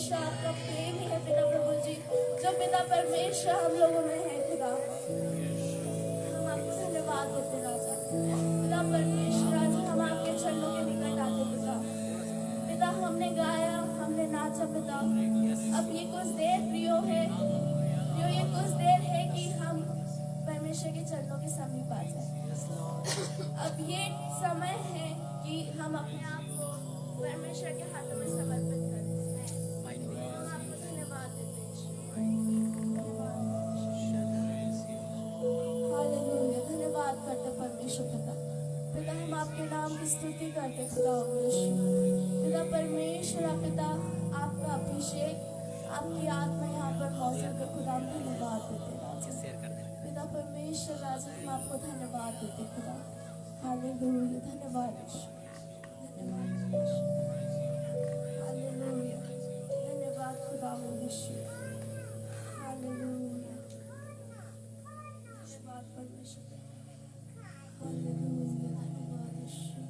परमेश्वर आपका प्रेम ही है पिता प्रभु जी, जो पिता परमेश्वर हम लोगों में है खुदा। हम आपको धन्यवाद देते राजा। पिता परमेश्वर राजा, हम आपके चरणों के निकट आते पिता। पिता हमने गाया, हमने नाचा पिता। अब ये कुछ देर प्रियो है, प्रियो ये कुछ देर है कि हम परमेश्वर के चरणों के समीप आ जाए। अब ये समय है कि हम अपने आप को परमेश्वर के हाथों में समर्पित करें। हम आपको धन्यवाद देते हैं। हालेलुया, धन्यवाद करते परमेश्वर पिता। पिता हम आपके नाम की स्तुति करते खुदा पिता परमेश्वर पिता, आपका अभिषेक, आपकी आत्मा यहाँ पर मौजूद है खुदा, हम धन्यवाद देते पिता परमेश्वर राजा, हम आपको धन्यवाद देते खुदा। हालेलुया, धन्यवाद हालेलुया, धन्यवाद खुदा यीशु। हालेलुया, धन्यवाद परमेश्वर। हालेलुया, धन्यवाद यीशु।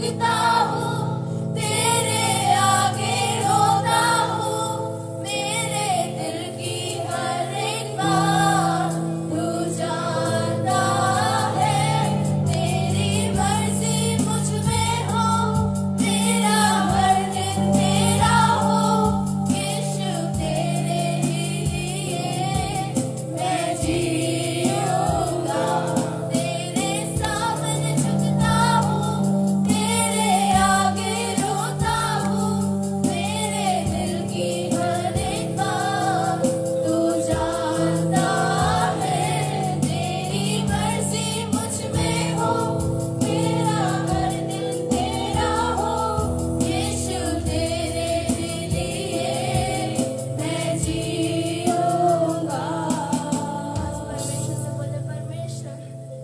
झुकता हूँ, तेरे आगे रोता हूँ, मेरे दिल की हर एक बात तू जानता है। तेरी मर्जी मुझ में हो, मेरा हर दिन तेरा हो, यीशु तेरे ही लिए मैं जीऊंगा। तेरे सामने झुकता हूँ, तेरे आगे रोता हूँ, मेरे दिल की हर एक बात तू जानता है। तेरी मर्जी मुझ में हो, मेरा हर दिन तेरा हो, यीशु तेरे ही लिए मैं जीऊंगा। परमेश्वर से बोले, परमेश्वर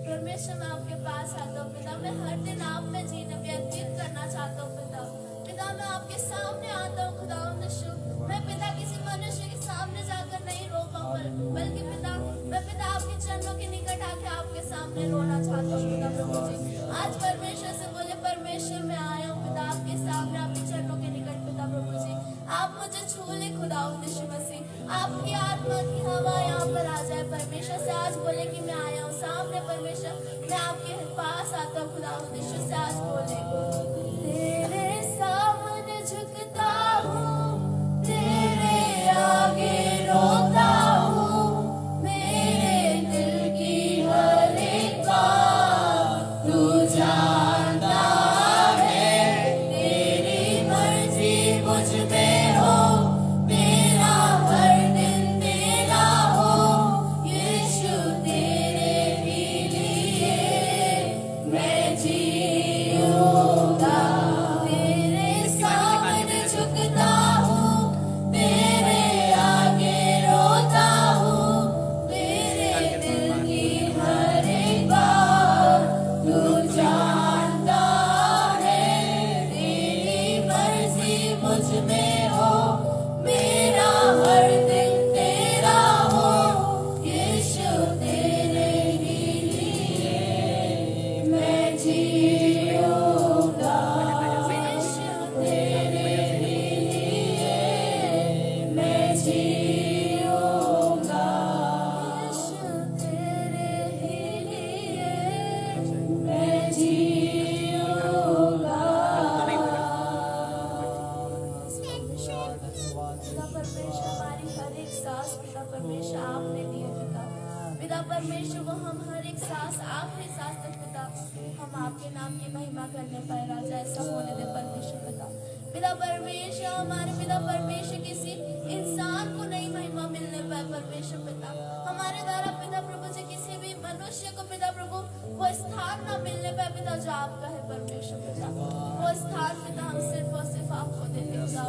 परमेश्वर मैं आपके पास आता हूँ पिता। मैं हर दिन आप में जीने व्यतीत करना चाहता हूँ पिता। पिता मैं आपके सामने आता हूँ खुदावंद यीशु। मैं पिता किसी मनुष्य के सामने जाकर नहीं रो पाऊँ, बल्कि पिता मैं पिता आपके चरणों के निकट आके आपके सामने रोना चाहता हूँ पिता प्रभु जी। आज परमेश्वर से बोले, परमेश्वर मैं आया हूँ पिता आपके सामने, आपके चरणों के निकट पिता प्रभु जी। आप मुझे छू ले खुदावंद यीशु मसीह। आपकी आत्मा की हवा यहाँ पर आ जाए परमेश्वर से। आज बोले कि मैं आया हूँ सामने परमेश्वर, मैं आपके पास आता हूँ खुदावंद यीशु से। आज बोले, तेरे सामने झुकता हूँ, तेरे आगे रोता हूँ, मेरे दिल की हर एक बात तू जानता है। तेरी मर्जी मुझ में हो, मेरा हर दिन तेरा हो, यीशु तेरे ही लिए मैं जीऊंगा। तेरे सामने झुकता हूँ, तेरे आगे रोता हूँ, मेरे दिल की हर एक बात तू जानता है। तेरी मर्जी मुझ में हो, मेरा हर दिन तेरा हो, यीशु तेरे ही लिए मैं जीऊंगा। यीशु तेरे ही लिए मैं जीऊंगा। यीशु तेरे ही लिए मैं जीऊंगा। पिता परमेश्वर हमारी हर एक सांस पिता परमेश्वर आपने दी है पिता। पिता परमेश्वर वो हम हर एक सांस आखिरी सांस तक पिता हम आपके नाम की महिमा करने पाए राजा। ऐसा होने दे परमेश्वर पिता। पिता परमेश्वर हमारे पिता परमेश्वर किसी इंसान को नहीं महिमा मिलने पाए परमेश्वर पिता। हमारे द्वारा पिता प्रभु जी किसी भी मनुष्य को पिता प्रभु वो स्थान ना मिलने पाए पिता जो आपका है परमेश्वर पिता। वो स्थान पिता हम सिर्फ और सिर्फ आपको देते हैं पिता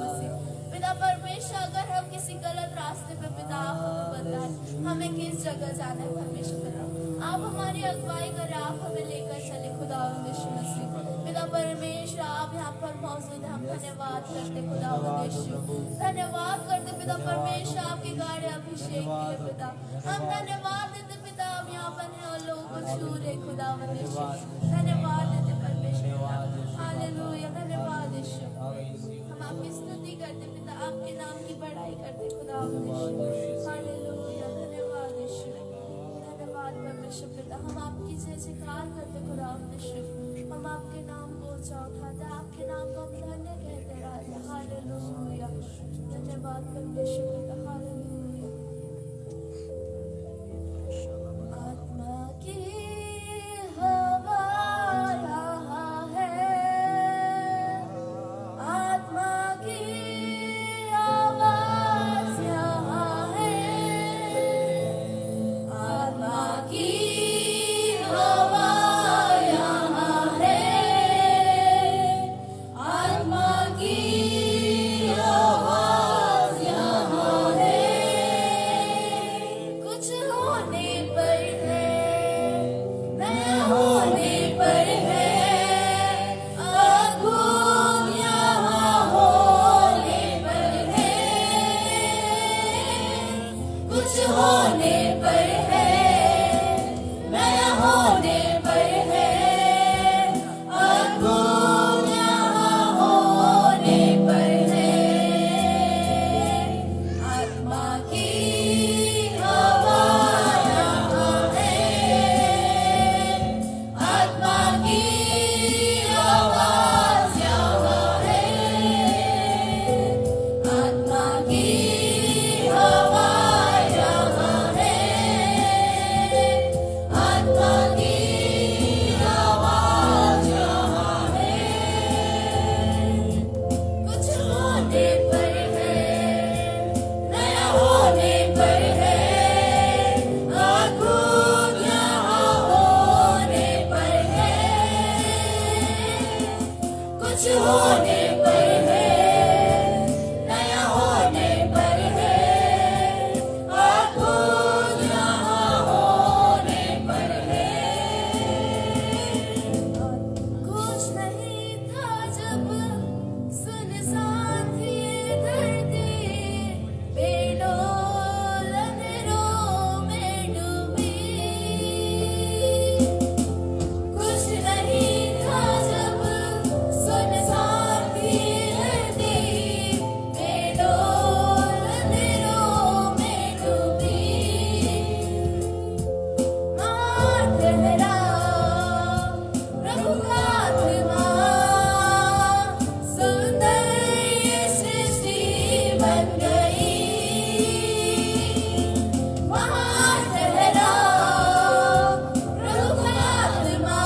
मसीह। पिता परमेश्वर अगर हम किसी गलत रास्ते पे पिता आप हमें बताएं हमें किस जगह जाना है परमेश्वर पिता। आप हमारी अगुवाई करें, आप हमें लेकर चले खुदावंद यीशु मसीह। पिता परमेश्वर आप यहाँ पर मौजूद हैं, हम धन्यवाद करते खुदावंद यीशु। धन्यवाद करते पिता परमेश्वर आपके गाढ़े अभिषेक के लिए पिता। हम धन्यवाद देते पिता हम यहाँ पर हैं और लोगों को छू रहे खुदावंद यीशु। धन्यवाद देते परमेश्वर। हालेलुया, धन्यवाद यीशु। हम आपकी स्तुति करते पिता, आपके नाम की बड़ाई करते खुदावंद यीशु। हालेलुया, धन्यवाद यीशु। धन्यवाद परमेश्वर पिता। हम आपकी जय जयकार करते खुदावंद यीशु। हम आपके नाम को ऊंचा उठाते, आपके नाम को हम धन्य कहते राजा। हालेलुया, धन्यवाद परमेश्वर पिता। हालेलुया। आत्मा की हवा यहाँ है, आत्मा की आवाज यहाँ है, आत्मा की हवा यहाँ है, आत्मा की आवाज यहाँ है। कुछ होने पर है, नया होने पर है, अद्भुत यहाँ होने पर है। कुछ नहीं था जब सुनसान थी ये धरती, बेडोल अंधेरों में डूबी। कुछ नहीं था जब सुनसान थी ये धरती, बेडोल अंधेरों में डूबी। मार ठहरा प्रभु का आत्मा, सुंदर ये सृष्टि बन गई। मार ठहरा प्रभु का आत्मा,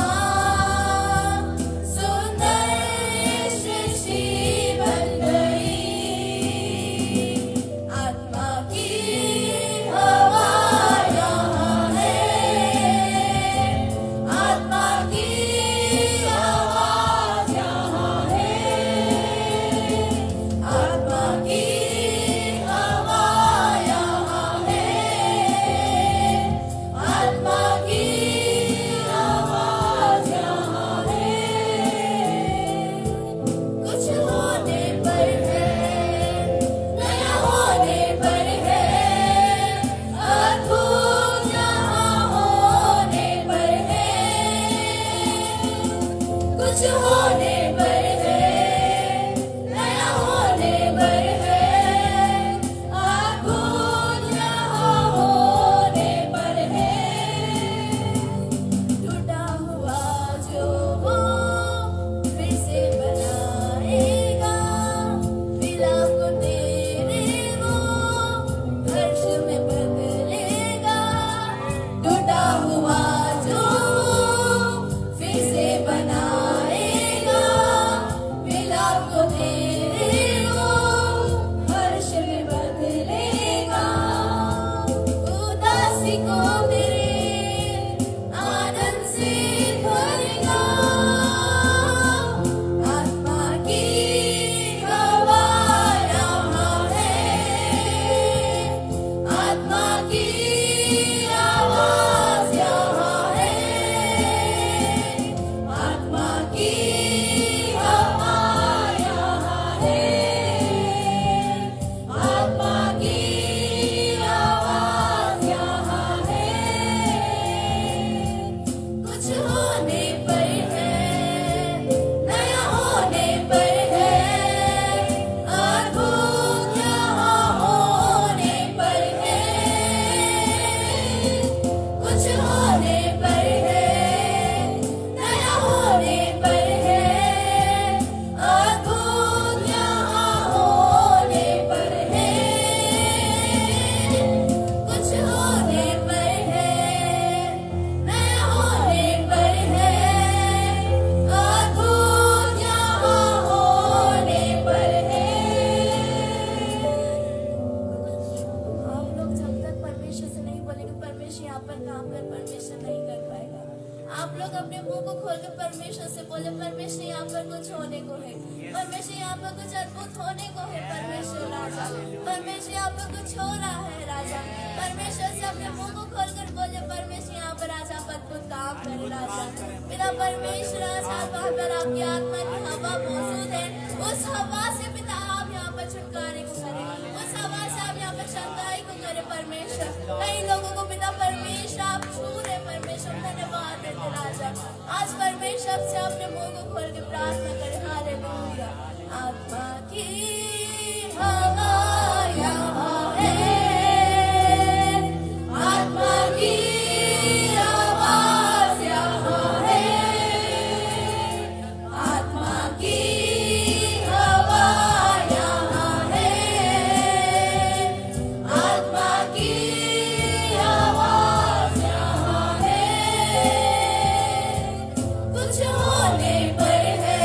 सुंदर ये सृष्टि बन गई। आत्मा की हवा यहाँ है, आत्मा की आवाज यहाँ है, आत्मा की हवा यहाँ है, आत्मा की आवाज यहाँ है। कुछ होने पर है, नया होने पर है, अद्भुत यहाँ होने पर है। कुछ होने पर है, नया होने पर है, अद्भुत यहाँ होने पर है। टूटा हुआ जो वो फिर से बनाएगा, विलाप को तेरे वो हर्ष में बदलेगा। टूटा हुआ जो फिर से बनाएगा, विलाप को तेरे वो हर्ष में बदलेगा। उदासी को तेरे आनंद से भरेगा। आत्मा की हवा यहाँ है, आत्मा की आवाज यहाँ है, आत्मा की हवा यहाँ है, आत्मा की आवाज यहाँ है। कुछ होने पर है, नया होने पर है, अद्भुत यहाँ होने पर है। कुछ होने पर है, नया होने पर है, अद्भुत यहाँ होने पर है। कुछ होने पर है, नया होने पर है, अद्भुत यहाँ होने पर है। आप लोग जब तक परमेश्वर से नहीं बोलेंगे, परमेश्वर यहाँ पर काम कर, परमेश्वर नहीं कर पाएगा। आप लोग अपने मुंह को खोल कर परमेश्वर से बोले, परमेश्वर यहाँ पर कुछ होने को है, परमेश्वर यहाँ पर कुछ अद्भुत होने को है। परमेश्वर राजा, परमेश्वर यहाँ पर कुछ हो रहा है राजा। परमेश्वर से अपने मुंह को खोल कर बोले, परमेश्वर यहाँ पर राजा आप अद्भुत काम करे राजा। पिता परमेश्वर राजा, वहाँ पर आपकी आत्मा की हवा मौजूद है, उस हवा से पिता आप यहाँ पर छुटकारे को करें, उस हवा से आप यहाँ पर चंगाई को करें। परमेश्वर कई लोगों को पिता परमेश्वर आप छू रहे, परमेश्वर धन्यवाद देते राजा। आज परमेश्वर से अपने मुंह को खोल के प्रार्थना करें। हालेलुया। आत्मा की हवा यहाँ है, आत्मा की आवाज यहाँ है, आत्मा की हवा यहाँ है, आत्मा की आवाज यहाँ है। कुछ होने पर है,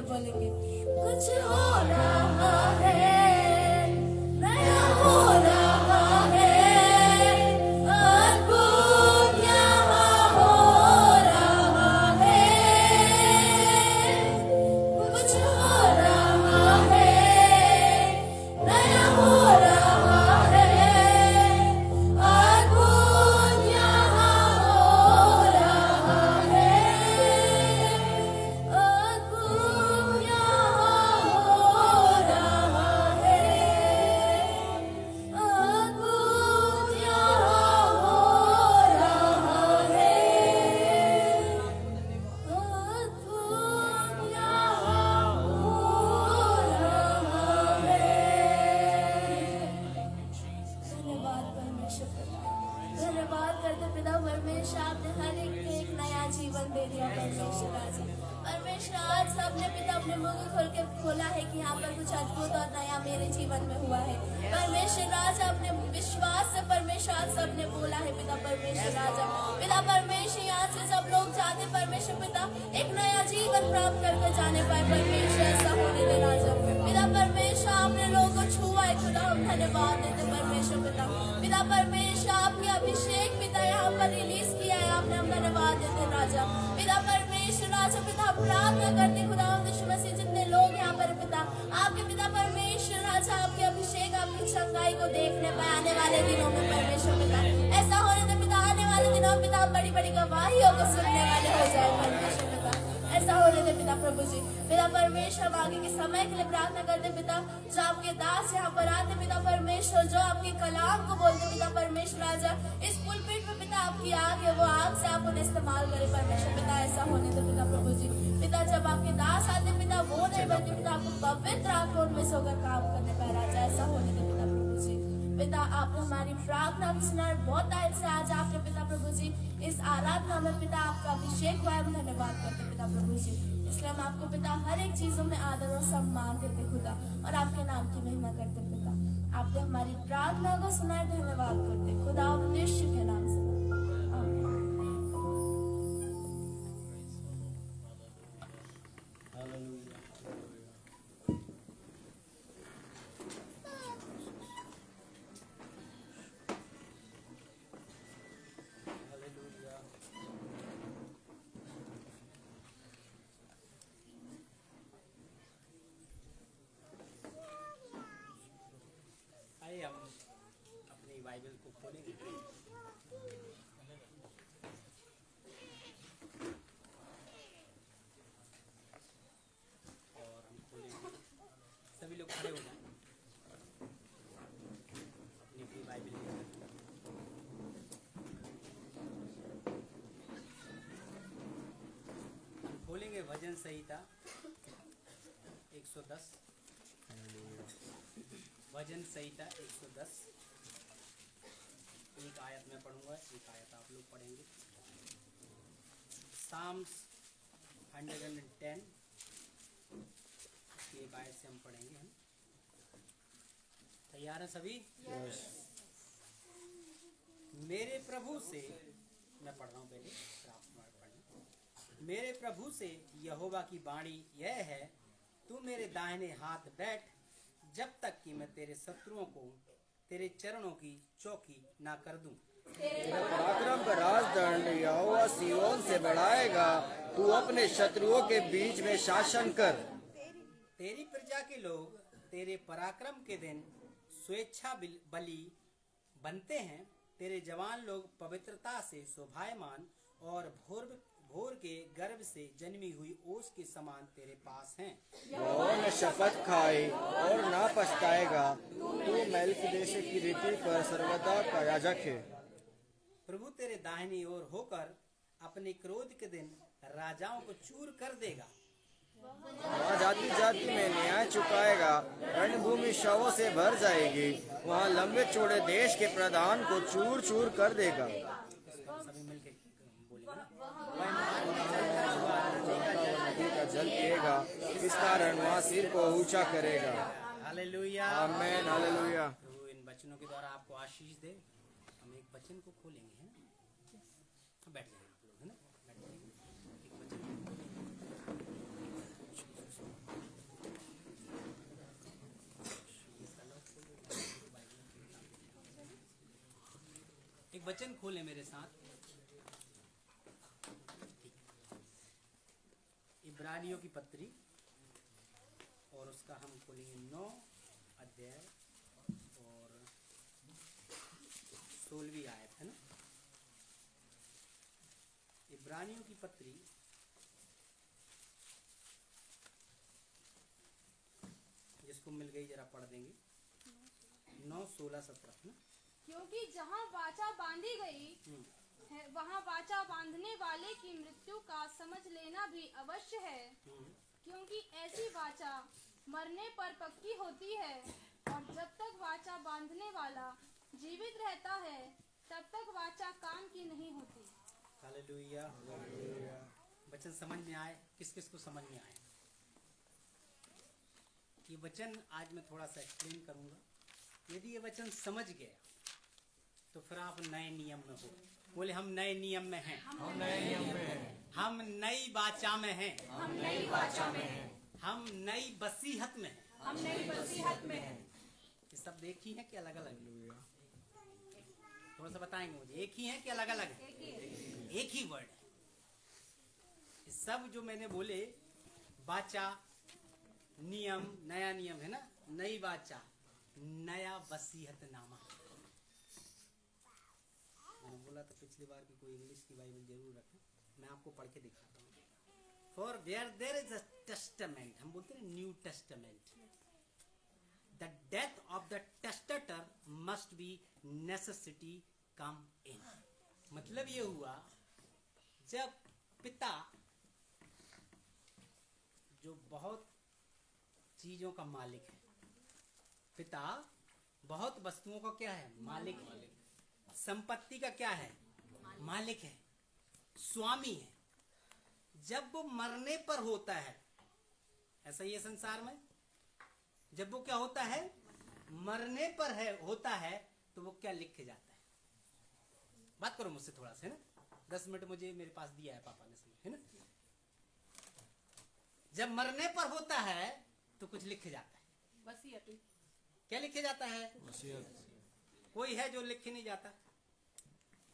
मिलकर बोलेंगे, कुछ हो रहा है, नया हो रहा है, अद्भुत यहाँ हो रहा है, कुछ हो रहा है, नया हो रहा है, अद्भुत यहाँ हो रहा है, अद्भुत यहाँ हो रहा है, अद्भुत यहाँ हो रहा है, अद्भुत यहाँ हो रहा है। धन्यवाद परमेश्वर पिता, धन्यवाद करते पिता परमेश्वर, आपने हर एक को एक नया जीवन दे दिया परमेश्वर राजा। परमेश्वर आज सबने पिता अपने मुंह खोल के खोला है कि यहाँ पर कुछ अद्भुत और नया मेरे जीवन में हुआ है। परमेश्वर राजा अपने विश्वास से परमेश्वर आज सबने बोला है पिता परमेश्वर राजा। पिता परमेश्वर यहाँ से सब लोग जाते परमेश्वर पिता एक नया जीवन प्राप्त करके जाने पाए परमेश्वर, ऐसा होने दे राजा। पिता परमेश्वर आपने लोगों को छुआ है खुदा, हम धन्यवाद देते परमेश्वर पिता। पिता परमेश्वर आपके अभिषेक पिता यहाँ पर रिलीज किया है, आपने हम धन्यवाद देते राजा। पिता परमेश्वर राजा पिता हम प्रार्थना करते खुदा यीशु मसीह जितने लोग यहाँ पर पिता आपके पिता परमेश्वर राजा आपके अभिषेक आपकी चंगाई को देखने पाए आने वाले दिनों में परमेश्वर पिता, ऐसा होने दे पिता आने वाले दिनों में पिता बड़ी बड़ी गवाहियों को सुनने वाले हो जाए परमेश्वर पिता, ऐसा होने दे पिता प्रभु जी। पिता परमेश्वर हम आगे के समय के लिए प्रार्थना करते पिता, जो आपके दास यहाँ पर आते पिता परमेश्वर, जो आपके कलाम को बोलते पिता परमेश्वर राजा, इस पुलपिट में पिता आपकी आग है, वो आग से आप उन्हें इस्तेमाल करे परमेश्वर पिता, ऐसा होने दे पिता प्रभु जी। पिता जब आपके दास आते पिता वो नहीं बल्कि पिता आपको पवित्र आत्मा उनमें से होकर काम करने पाए राजा, ऐसा होने दे पिता प्रभु जी। पिता आपने हमारी प्रार्थना को सुना, बहुत टाइम से आज आपने पिता प्रभु जी इस आराधना में पिता आपका अभिषेक हुआ है, हम धन्यवाद करते पिता प्रभु जी। इसलिए हम आपको पिता हर एक चीजों में आदर और सम्मान देते खुदा, और आपके नाम की महिमा करते पिता। आपने हमारी प्रार्थना को सुना है, धन्यवाद करते खुदा उद्देश्य के नाम से, आमीन। आइए हम अपनी बाइबल को खोलेंगे और हम खोलेंगे, सभी लोग खड़े हो जाएं अपनी अपनी बाइबल लेकर। हम खोलेंगे भजन संहिता 110, भजन संहिता 110, एक आयत मैं पढ़ूंगा, एक आयत आप लोग पढ़ेंगे। साम्स 110 एक आयत से हम पढ़ेंगे। हम तैयार हैं सभी? मेरे प्रभु से, मैं पढ़ रहा हूँ पहले, आप पढ़ें। मेरे प्रभु से यहोवा की वाणी यह है, तू मेरे दाहिने हाथ बैठ, जब तक कि मैं तेरे शत्रुओं को तेरे चरणों की चौकी ना कर दूं। तेरा पराक्रम का राजदंड यहोवा सिय्योन से बढ़ाएगा, तू अपने शत्रुओं के बीच में शासन कर। तेरी प्रजा के लोग तेरे पराक्रम के दिन स्वेच्छा बलि बनते हैं, तेरे जवान लोग पवित्रता से शोभायमान और भोर के गर्भ से जन्मी हुई ओस के समान तेरे पास हैं। यहोवा ने शपथ खाई और ना पछताएगा, तू मेल्किदेशेक की रीति पर सर्वदा का याजक है। प्रभु तेरे दाहिनी ओर होकर अपने क्रोध के दिन राजाओं को चूर कर देगा। वहाँ जाति जाति में न्याय चुकाएगा, रणभूमि शवों से भर जाएगी, वहाँ लंबे चौड़े देश के प्रधान को चूर चूर कर देगा। सभी मिलके नदी का जल पिएगा, इस कारण वहाँ सिर को ऊंचा करेगा। हालेलुया, आमीन, हालेलुया। प्रभु इन वचनों के द्वारा आपको आशीष दे। हम एक वचन को खोलेंगे, हैं? बैठ जाइए आप लोग, है ना, बैठ जाइए। एक वचन को खोलेंगे। एक वचन खोले मेरे साथ, इब्रानियों की पत्री, और उसका हम खोलेंगे 9 अध्याय और 16वीं आयत, है ना। इब्रानियों की पत्री जिसको मिल गई जरा पढ़ देंगे, 9, 16, 17 ना। क्योंकि जहाँ वाचा बांधी गई है वहाँ वाचा बांधने वाले की मृत्यु का समझ लेना भी अवश्य है, क्योंकि ऐसी वाचा मरने पर पक्की होती है, और जब तक वाचा बांधने वाला जीवित रहता है तब तक वाचा काम की नहीं होती। हालेलुया। वचन समझ में आए? किस किस को समझ में आए ये वचन? आज मैं थोड़ा सा एक्सप्लेन करूंगा। यदि ये वचन समझ गया तो फिर आप नए नियम में हो। बोले हम नए नियम में हैं, हम नए नियम में हैं, हम नई वाचा में हैं, हम नई वाचा में हैं, हम नई बसीहत में हैं। हम नई बसीहत में हैं। ये सब एक ही है कि अलग अलग? थोड़ा सा बताएंगे मुझे, एक ही है कि अलग अलग है? एक ही वर्ड है। ये सब जो मैंने बोले, वाचा, नियम, नया नियम, है ना, नई वाचा, नया वसीयत नामा। मैंने बोला था पिछली बार की कोई इंग्लिश की बाइबल जरूर रखें, मैं आपको पढ़ के दिखाता हूँ। For there is a testament, हम बोलते हैं new testament, the death of the testator must be necessity come in. मतलब ये हुआ, जब पिता जो बहुत चीजों का मालिक है, पिता बहुत वस्तुओं का क्या है? मालिक है। संपत्ति का क्या है? मालिक है, स्वामी है। जब वो मरने पर होता है, ऐसा ही है संसार में, जब वो क्या होता है? मरने पर है, होता है, तो वो क्या लिख के जाता है? बात करो मुझसे थोड़ा सा, है ना। 10 मिनट मुझे मेरे पास दिया है पापा ने, है ना। जब मरने पर होता है तो कुछ लिखे जाता है। वसीयत। क्या लिखे जाता है? वसीयत। कोई है जो लिखे नहीं जाता?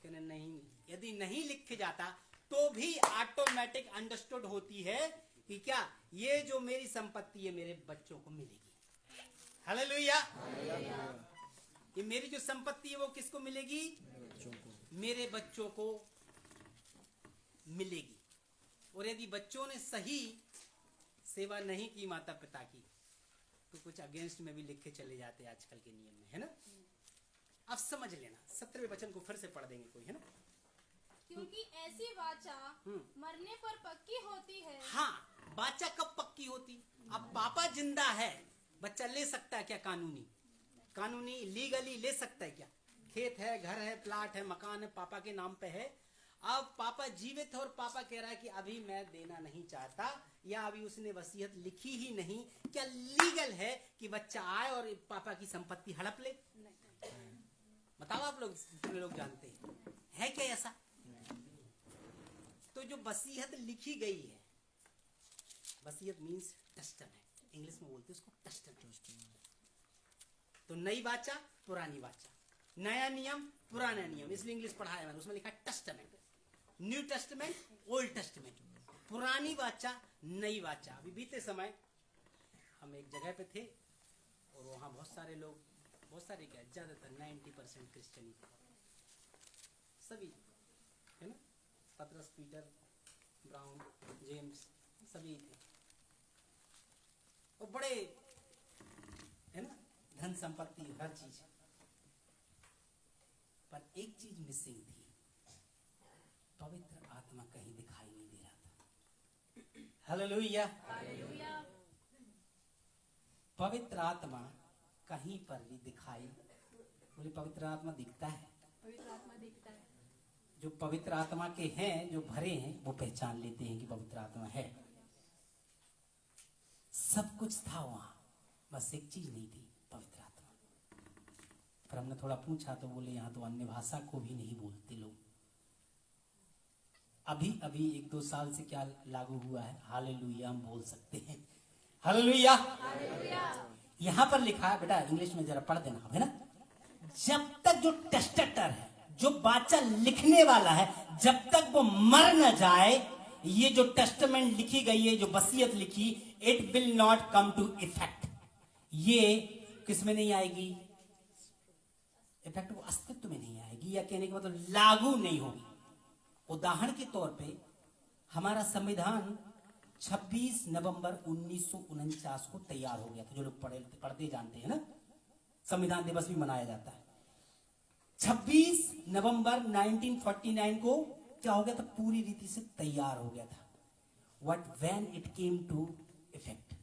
कहने नहीं। यदि नहीं लिखे जाता तो भी ऑटोमेटिक अंडरस्टूड होती है कि क्या ये जो मेरी संपत्ति है मेरे बच्चों को मिलेगी। हालेलुया। ये मेरी जो संपत्ति है वो किसको मिलेगी? मेरे बच्चों को मिलेगी। और यदि बच्चों ने सही सेवा नहीं की माता पिता की तो कुछ अगेंस्ट में भी लिखे चले जाते हैं आजकल के नियम में, है ना। अब समझ लेना, 17वें वचन को फिर से पढ़ देंगे कोई, है ना। क्योंकि ऐसी वाचा मरने पर पक्की होती है। हाँ, वाचा कब पक्की होती? अब पापा जिंदा है, बच्चा ले सकता है क्या? कानूनी लीगली ले सकता है क्या? खेत है, घर है, प्लाट है, मकान है, पापा के नाम पे है। अब पापा जीवित है और पापा कह रहा है कि अभी मैं देना नहीं चाहता, या अभी उसने वसीयत लिखी ही नहीं, क्या लीगल है कि बच्चा आए और पापा की संपत्ति हड़प ले? बताओ आप लोग, जितने लोग जानते हैं क्या ऐसा? तो जो वसीयत लिखी गई है, वसीयत मीन्स टेस्टामेंट, इंग्लिश में बोलते हैं उसको टेस्टामेंट। तो नई वाचा, पुरानी वाचा, नया नियम, पुराना नियम, इसलिए इंग्लिश पढ़ाया मैंने, उसमें लिखा testament, new testament, old testament, पुरानी वाचा, नई वाचा। अभी बीते समय हम एक जगह पे थे और वहाँ बहुत सारे लोग, बहुत सारे क्या, ज्यादातर 90% क्रिश्चियन थे, सभी, है ना। पतरस, पीटर, ब्राउन, जेम्स, सभी थे और बड़े, है ना, धन संपत्ति, हर चीज। पर एक चीज मिसिंग थी, पवित्र आत्मा कहीं दिखाई नहीं दे रहा था। हालेलुया। पवित्र आत्मा कहीं पर भी दिखाई, बोले पवित्र आत्मा दिखता है। पवित्र आत्मा दिखता है। जो पवित्र आत्मा के हैं, जो भरे हैं, वो पहचान लेते हैं कि पवित्र आत्मा है। सब कुछ था वहां, बस एक चीज नहीं थी, पवित्र आत्मा। फिर हमने थोड़ा पूछा तो बोले यहाँ तो अन्य भाषा को भी नहीं बोलते लोग। अभी 1-2 साल से क्या लागू हुआ है? हालेलुया, हम बोल सकते हैं। हालेलुया। यहाँ पर लिखा है, बेटा इंग्लिश में जरा पढ़ देना, है ना। जब तक जो टेस्टेटर है, जो बाचा लिखने वाला है, जब तक वो मर न जाए, ये जो टेस्टामेंट लिखी गई है, जो वसीयत लिखी, it will not come to effect. ये किस में नहीं आएगी? इफेक्ट, वो अस्तित्व में नहीं आएगी, या कहने का मतलब लागू नहीं होगी। उदाहरण के तौर पे हमारा संविधान 26 नवंबर 1949 को तैयार हो गया था। जो लोग पढ़ते जानते हैं ना, संविधान दिवस भी मनाया जाता है। 26 नवंबर 1949 को क्या हो गया था? पूरी रीति से तैयार हो गया था। What when it came to effect,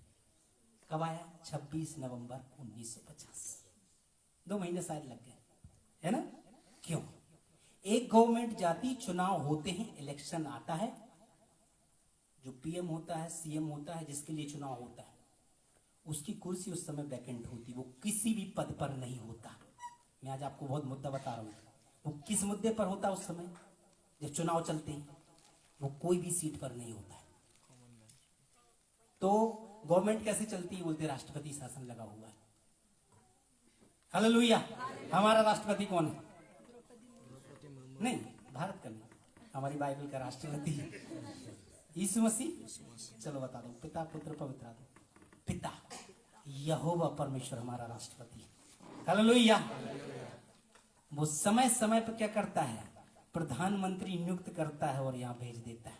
कब आया? 26 नवंबर 1950। 2 महीने शायद लग गए, है ना? क्यों? एक गवर्नमेंट जाती, चुनाव होते हैं, इलेक्शन आता है, जो पीएम होता है, सीएम होता है, जिसके लिए चुनाव होता है, उसकी कुर्सी उस समय वैकेंट होती, वो किसी भी पद पर नहीं होता। मैं आज आपको बहुत मुद्दा बता रहा हूं। वो किस मुद्दे पर होता है उस समय जब चुनाव चलते हैं? वो कोई भी सीट पर नहीं होता है। तो गवर्नमेंट कैसे चलती है? बोलते राष्ट्रपति शासन लगा हुआ है। हालेलुया। हमारा राष्ट्रपति कौन है? नहीं, भारत का नहीं, हमारी बाइबल का राष्ट्रपति यीशु मसीह। चलो बता दो, पिता पुत्र पवित्र आत्मा। पिता यहोवा परमेश्वर हमारा राष्ट्रपति। हालेलुया। वो समय समय पर क्या करता है? प्रधानमंत्री नियुक्त करता है और यहाँ भेज देता है।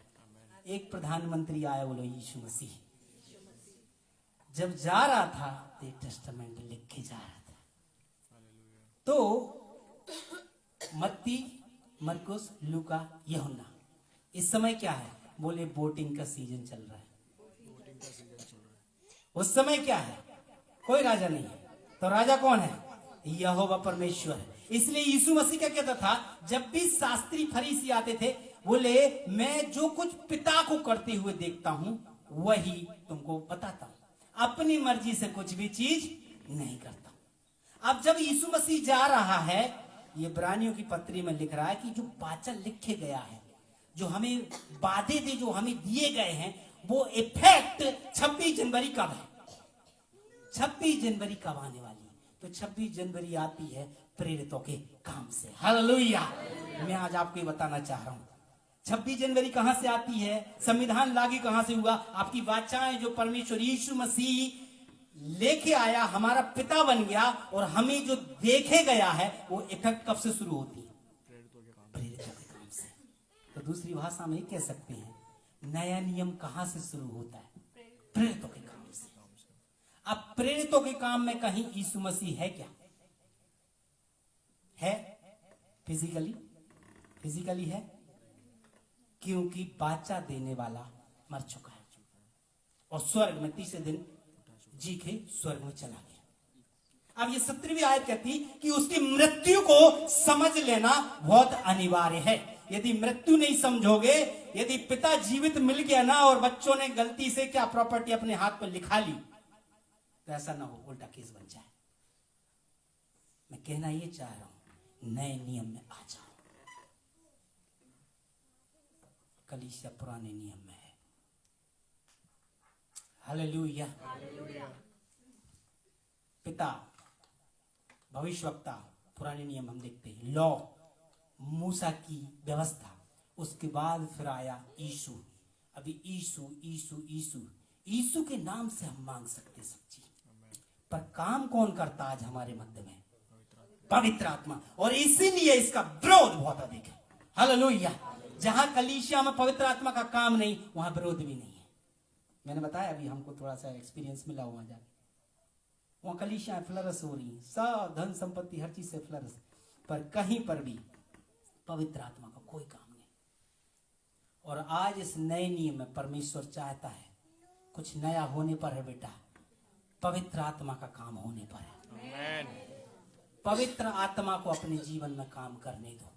एक प्रधानमंत्री आया, बोलो यीशु मसीह। जब जा रहा था तो टेस्टामेंट लिख के जा रहा था। तो मत्ती, मरकुस, लूका, यूहन्ना, इस समय क्या है? बोले वोटिंग का सीजन चल रहा है। उस समय क्या है? कोई राजा नहीं है। तो राजा कौन है? यहोवा परमेश्वर है। इसलिए यीशु मसीह क्या कहता था? जब भी शास्त्री फरीसी आते थे, बोले मैं जो कुछ पिता को करते हुए देखता हूं वही तुमको बताता हूं, अपनी मर्जी से कुछ भी चीज नहीं करता। अब जब यीशु मसीह जा रहा है, ये इब्रानियों की पत्री में लिख रहा है कि जो वाचा लिखे गया है, जो हमें वादे थे, जो हमें दिए गए हैं, वो इफेक्ट 26 जनवरी कब है? 26 जनवरी कब आने वाली है? तो 26 जनवरी आती है प्रेरितों के काम से। हालेलुया। मैं आज आपको ये बताना चाह रहा हूं, 26 जनवरी कहां से आती है? संविधान लागू कहां से हुआ? आपकी वाचाएं जो परमेश्वर यीशु मसीह लेके आया, हमारा पिता बन गया, और हमें जो देखे गया है, वो इफेक्ट कब से शुरू होती है? प्रेरितों के काम से। तो दूसरी भाषा में कह सकते हैं, नया नियम कहां से शुरू होता है? प्रेरितों के काम से। अब प्रेरितों के काम में कहीं यीशु मसीह है क्या? है? फिजिकली है, क्योंकि वाचा देने वाला मर चुका है और स्वर्ग में तीसरे दिन जी के स्वर्ग में चला गया। अब ये 17वीं आयत कहती कि उसकी मृत्यु को समझ लेना बहुत अनिवार्य है। यदि मृत्यु नहीं समझोगे, यदि पिता जीवित मिल गया ना और बच्चों ने गलती से क्या प्रॉपर्टी अपने हाथ पर लिखा ली, तो ऐसा ना हो उल्टा केस बन जाए। मैं कहना ये चाह रहा हूं, नए नियम में आ जाओ। कलीसिया पुराने नियम में है। हालेलुया। पिता, भविष्यवक्ता, पुराने नियम हम देखते हैं, लॉ, मूसा की व्यवस्था, उसके बाद फिर आया यीशु। अभी यीशु यीशु यीशु यीशु के नाम से हम मांग सकते सब चीज, पर काम कौन करता आज हमारे मध्य में? पवित्र आत्मा। और इसीलिए इसका विरोध बहुत अधिक है। हालेलुया। जहां कलीसिया में पवित्र आत्मा का काम नहीं, वहां विरोध भी नहीं है। मैंने बताया अभी हमको थोड़ा सा एक्सपीरियंस मिला वहां जाके, वहां कलीसिया फ्लरस हो रही है, सब धन संपत्ति हर चीज से फ्लरस, पर कहीं पर भी पवित्र आत्मा का कोई काम नहीं। और आज इस नए नियम में परमेश्वर चाहता है, कुछ नया होने पर है बेटा, पवित्र आत्मा का काम होने पर है। पवित्र आत्मा को अपने जीवन में काम करने दो।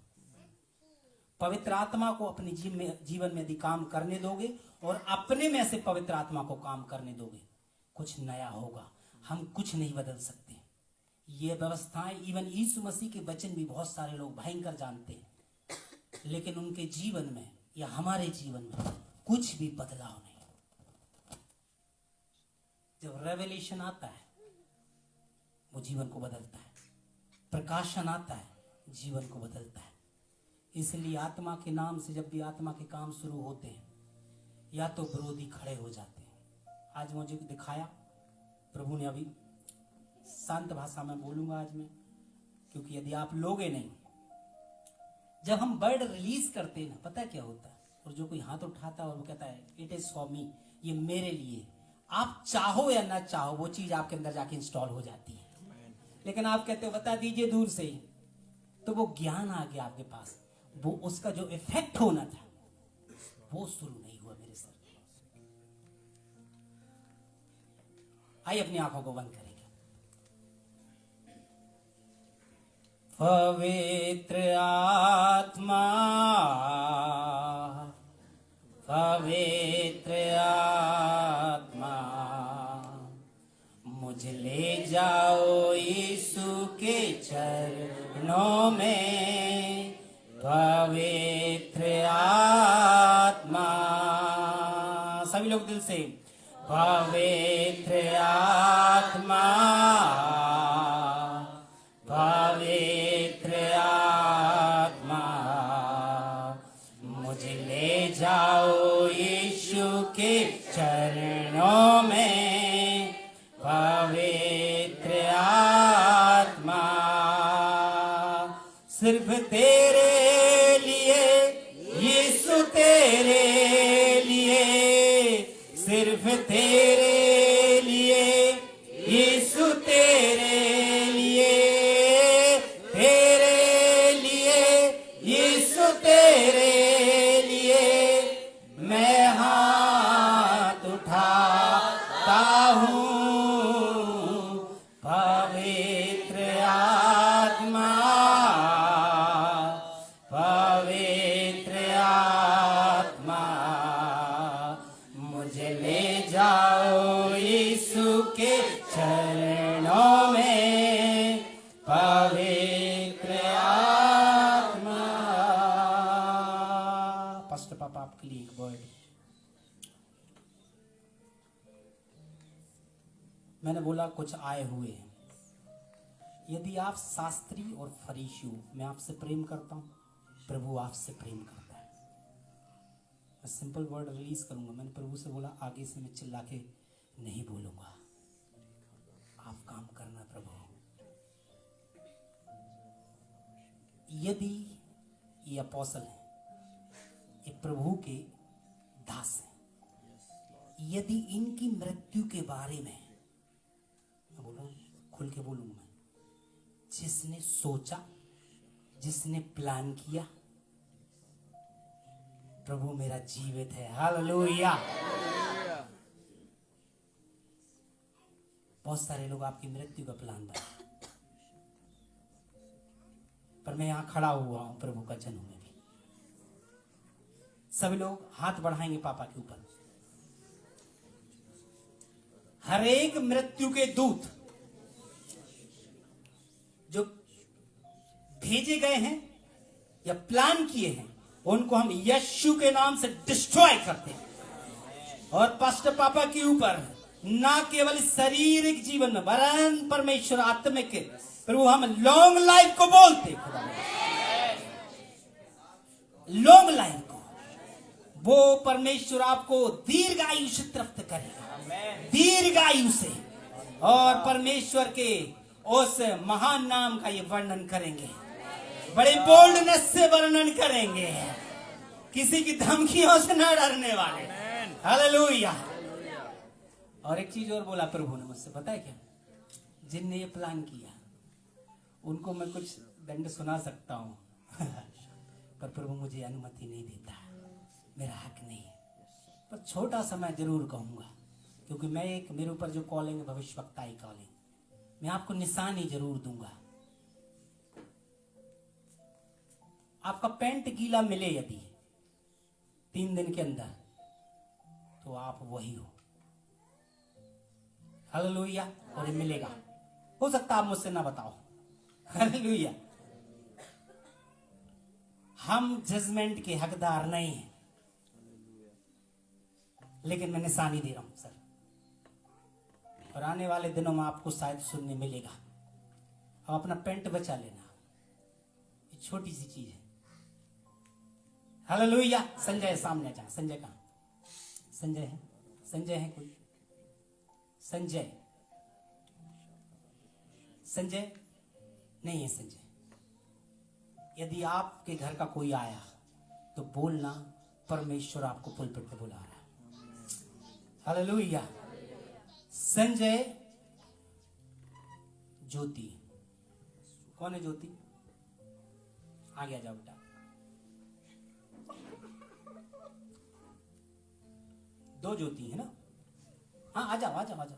पवित्र आत्मा को अपने जीवन में यदि काम करने दोगे और अपने में से पवित्र आत्मा को काम करने दोगे, कुछ नया होगा। हम कुछ नहीं बदल सकते। ये व्यवस्थाएं, इवन यीशु मसीह के वचन भी बहुत सारे लोग भयंकर जानते हैं, लेकिन उनके जीवन में या हमारे जीवन में कुछ भी बदलाव नहीं। जब रेवलेशन आता है, वो जीवन को बदलता है। प्रकाशन आता है, जीवन को बदलता है। इसलिए आत्मा के नाम से जब भी आत्मा के काम शुरू होते हैं या तो विरोधी खड़े हो जाते हैं। आज मुझे दिखाया प्रभु ने, अभी शांत भाषा में बोलूंगा आज मैं, क्योंकि यदि आप लोगे नहीं, जब हम वर्ड रिलीज करते हैं ना, पता है क्या होता है, और जो कोई हाथ उठाता है और वो कहता है इट इज फॉर मी, ये मेरे लिए, आप चाहो या ना चाहो वो चीज आपके अंदर जाके इंस्टॉल हो जाती है। लेकिन आप कहते हो बता दीजिए दूर से ही, तो वो ज्ञान आ गया आपके पास, वो उसका जो इफेक्ट होना था वो शुरू नहीं हुआ मेरे सर। आइए अपनी आंखों को बंद करेंगे। पवित्र आत्मा, पवित्र आत्मा, मुझे ले जाओ यीशु के चरणों में। पवित्र आत्मा, सभी लोग दिल से, पवित्र आत्मा, पवित्र आत्मा, मुझे ले जाओ यीशु के चरणों में। पवित्र आत्मा, सिर्फ तेरे लिए यीशु, तेरे लिए, सिर्फ तेरे लिए यीशु, तेरे लिए, तेरे लिए यीशु, तेरे लिए मैं हाथ उठाता हूँ। पवित्र आत्मा, पवित्र आत्मा, मुझे ले जाओ यीशु के चरणों में। पवित्र आत्मा। पास्टर पापा आपके लिए एक वर्ड। मैंने बोला कुछ आए हुए हैं। यदि आप शास्त्री और फरीसी हो, मैं आपसे प्रेम करता हूं, प्रभु आपसे प्रेम करता है। मैं सिंपल वर्ड रिलीज करूंगा। मैंने प्रभु से बोला आगे से मैं चिल्ला के नहीं बोलूंगा, आप काम करना प्रभु। यदि ये अपोस्तल हैं, ये प्रभु के दास हैं, यदि इनकी मृत्यु के बारे में मैं बोलूं, खुल के बोलूंगा, मैं जिसने सोचा, जिसने प्लान किया, प्रभु मेरा जीवित है। हालेलुया। बहुत सारे लोग आपकी मृत्यु का प्लान बनाए, पर मैं यहां खड़ा हुआ हूं प्रभु का जन्म में भी। सभी लोग हाथ बढ़ाएंगे पापा के ऊपर। हर एक मृत्यु के दूत जो भेजे गए हैं या प्लान किए हैं, उनको हम यीशु के नाम से डिस्ट्रॉय करते हैं। और पास्टर पापा के ऊपर ना केवल शारीरिक जीवन में, वरन परमेश्वर आत्मिक प्रभु हम लॉन्ग लाइफ को बोलते, लॉन्ग लाइफ को, वो परमेश्वर आपको दीर्घायु से तृप्त करेगा, दीर्घायु से। और परमेश्वर के उस महान नाम का ये वर्णन करेंगे, बड़े बोल्डनेस से वर्णन करेंगे, किसी की धमकियों से न डरने वाले। हालेलुया। और एक चीज और बोला प्रभु ने मुझसे, पता है क्या, जिनने ये प्लान किया उनको मैं कुछ दंड सुना सकता हूं पर प्रभु मुझे अनुमति नहीं देता, मेरा हक नहीं है। पर छोटा सा मैं जरूर कहूंगा, क्योंकि मैं एक, मेरे ऊपर जो कॉलिंग है भविष्यवक्ताई कॉलिंग, मैं आपको निशानी जरूर दूंगा। आपका पैंट गीला मिले यदि 3 दिन के अंदर, तो आप वही हो। हालेलुया। और ये मिलेगा, हो सकता आप मुझसे ना बताओ। हालेलुया। हम जजमेंट के हकदार नहीं हैं, लेकिन मैं निशानी दे रहा हूं सर, और आने वाले दिनों में आपको शायद सुनने मिलेगा। अब अपना पेंट बचा लेना, ये छोटी सी चीज है, हालेलुया। संजय सामने जा। संजय कहाँ? संजय है? संजय है कोई? संजय? संजय नहीं है। संजय, यदि आपके घर का कोई आया तो बोलना परमेश्वर आपको पुलपिट पे बुला रहा है। हालेलुया। संजय, ज्योति, कौन है ज्योति? आगे आ जाओ बेटा। दो ज्योति है ना? हाँ, आ जाओ आ जाओ आ जाओ।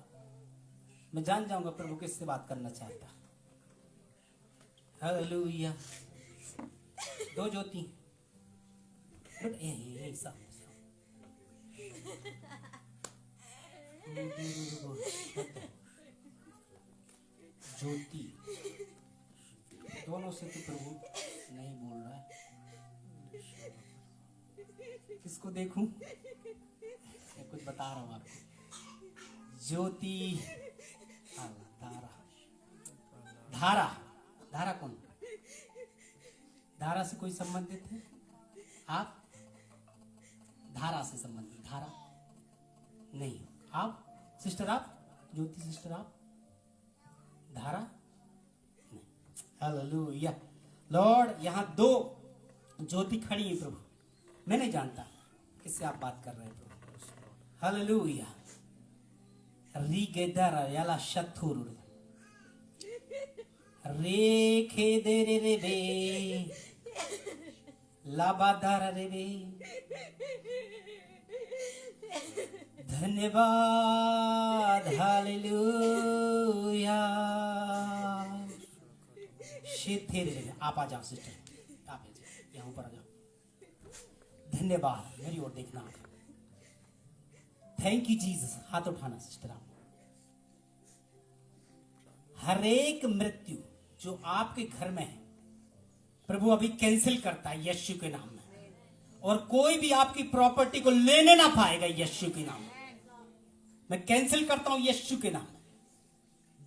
मैं जान जाऊंगा प्रभु किससे बात करना चाहता। हालेलुया। दो ज्योति। ज्योति, दोनों से तो प्रभु नहीं बोल रहा है। किसको देखूं? मैं कुछ बता रहा हूं आपको। ज्योति, धारा, धारा, धारा कौन? धारा से कोई संबंधित है? आप धारा से संबंधित? धारा नहीं। आप सिस्टर, आप ज्योति सिस्टर, आप धारा नहीं। हालेलुया। लॉर्ड, यहाँ दो ज्योति खड़ी है प्रभु। मैं नहीं जानता किससे आप बात कर रहे हैं प्रभु। हालेलुया। रीगेदर याला शथुर रे खे दे रे रे बे लाबादार रे बे। धन्यवाद। हालेलुया। आप आ जाओ सिस्टर, आप यहाँ ऊपर आ जाओ। धन्यवाद। मेरी ओर देखना। Thank you Jesus. हाथ उठाना सिस्टर। आप हर एक मृत्यु जो आपके घर में है प्रभु अभी कैंसिल करता है यीशु के नाम में, और कोई भी आपकी प्रॉपर्टी को लेने ना पाएगा यीशु के नाम में। मैं कैंसिल करता हूं यीशु के नाम में।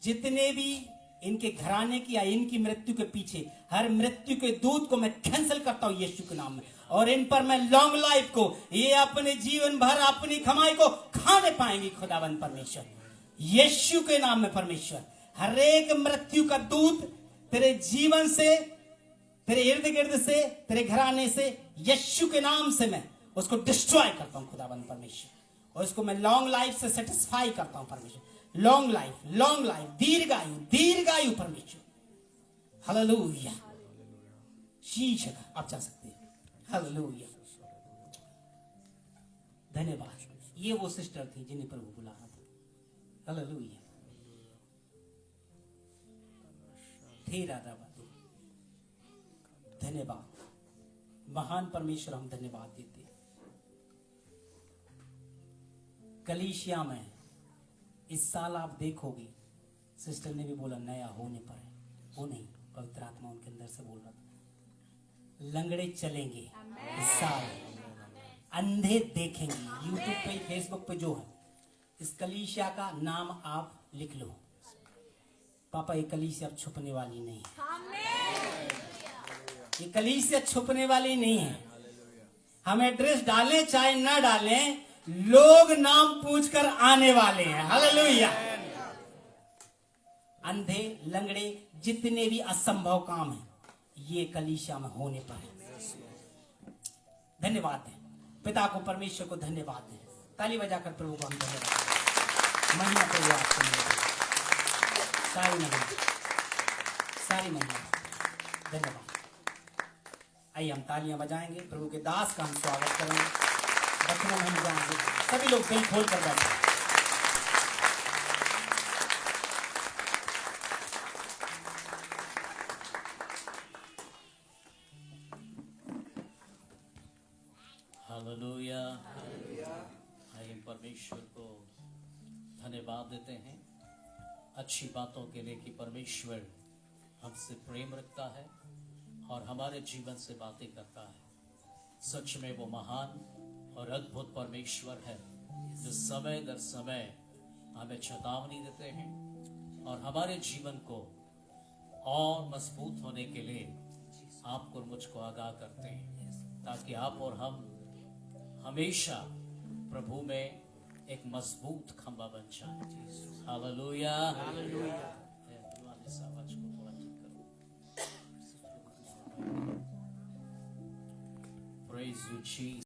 जितने भी इनके घराने की या इनकी मृत्यु के पीछे हर मृत्यु के दूत को मैं कैंसिल करता हूं यीशु के नाम में, और इन पर मैं लॉन्ग लाइफ को, ये अपने जीवन भर अपनी कमाई को खाने पाएंगे खुदावंद परमेश्वर यीशु के नाम में। परमेश्वर, हर एक मृत्यु का दूत तेरे जीवन से, तेरे इर्द गिर्द से, तेरे घराने से यीशु के नाम से मैं उसको डिस्ट्रॉय करता हूं खुदावंद परमेश्वर, और उसको मैं लॉन्ग लाइफ से सेटिस्फाई करता हूं परमेश्वर। लॉन्ग लाइफ, दीर्घायु, दीर्घायु परमेश्वर। हालेलुया। शीश आप जा सकते हैं। हालेलुया। धन्यवाद। ये वो सिस्टर थी जिन्हें प्रभु बुला रहा था। हालेलुया। धन्यवाद। महान परमेश्वर, हम धन्यवाद देते हैं। कलीसिया में इस साल आप देखोगे, सिस्टर ने भी बोला नया होने पर है, वो नहीं, पवित्र आत्मा उनके अंदर से बोल रहा था। लंगड़े चलेंगे इस साल, अंधे देखेंगे। यूट्यूब पे, फेसबुक पे जो है, इस कलीसिया का नाम आप लिख लो। पापा, ये कलीसिया अब छुपने वाली नहीं है। ये कलीसिया छुपने वाली नहीं है। हम एड्रेस डालें चाहे ना डालें, लोग नाम पूछकर आने वाले हैं। हालेलुया। अंधे, लंगड़े, जितने भी असंभव काम हैं, ये कलीसिया में होने पर है। धन्यवाद है पिता को, परमेश्वर को धन्यवाद है। ताली बजाकर प्रभु को हम धन्यवाद। महिमा प्रभु आपको मिले, सारी महिमा। धन्यवाद। आइए हम तालियां बजाएंगे, प्रभु के दास का हम स्वागत करेंगे। बच्चों में हम जाएंगे, सभी लोग दिल खोल कर बैठे। हालेलुया। आइए परमेश्वर को धन्यवाद देते हैं अच्छी बातों के लिए कि परमेश्वर हमसे प्रेम रखता है और हमारे जीवन से बातें करता है। सच में वो महान और अद्भुत परमेश्वर है जो समय दर समय हमें चेतावनी देते हैं और हमारे जीवन को और मजबूत होने के लिए आपको और मुझको आगाह करते हैं। ताकि आप और हम हमेशा प्रभु में एक मजबूत खंबा बन जाए। हालेलुया। इस आवाज को थोड़ा ठीक करो। Praise you, Jesus.